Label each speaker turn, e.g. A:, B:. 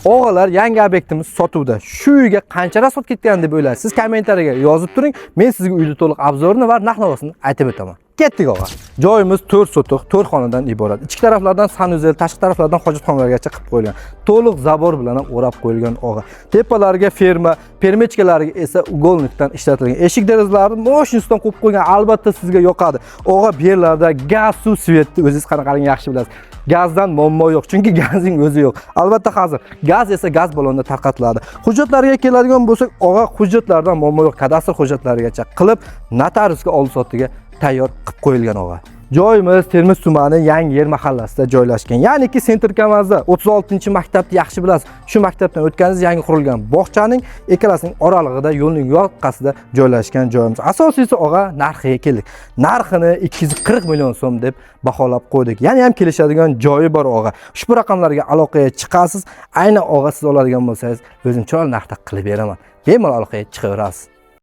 A: O'g'illar, yangi obyektimiz sotuvda. Shu uyga qancha rasxod ketgan deb o'ylaysiz? Kommentariyaga yozib turing. Men sizga uyni to'liq obzorini va narx-navosini aytib o'taman. Ketdik og'a. Joyimiz 4 sotuq, 4 xonadan iborat. Ichki taraflardan sanuzel, tashqi taraflardan hojatxonalargacha qilib qo'yilgan. To'liq zabor bilan o'rab qo'yilgan og'a. Tepalariga ferma, permechkalariga esa uголnikdan ishlatilgan. Eshik derazalarini mashinasidan qo'yib qo'ygan. Albatta sizga yoqadi. Og'a, bu yerlarda gaz, suv, svetni o'zingiz qanaqaligini yaxshi bilasiz. Gazdan muammo yo'q, chunki gazning o'zi yo'q. Albatta hozir gaz esa gaz ballonida tarqatiladi. Hujjatlarga keladigan bo'lsak, og'a, hujjatlardan muammo yo'q. Kadastr hujjatlarigacha qilib notariusga oldi-sotiga tayyor qilib qo'yilgan og'a. Joyimiz Termiz tumani Yangi Yer mahallasida joylashgan. Ya'niki Sentrkamazda 36-maktabni yaxshi bilasiz. Shu maktabdan o'tganingiz yangi qurilgan bog'chaning ekranasining oralig'ida, yo'lning yoqasida joylashgan joyimiz. Asosiysi og'a, narxiga keldik. Narxini 240 million so'm deb baholab qo'ydik. Ya'ni ham kelishadigan joyi bor og'a. Ushbu raqamlarga aloqaga chiqasiz. Aynan og'a siz oladigan bo'lsangiz, o'zim chiroyli narxda qilib beraman. Bemalol aloqaga chiqaverasiz.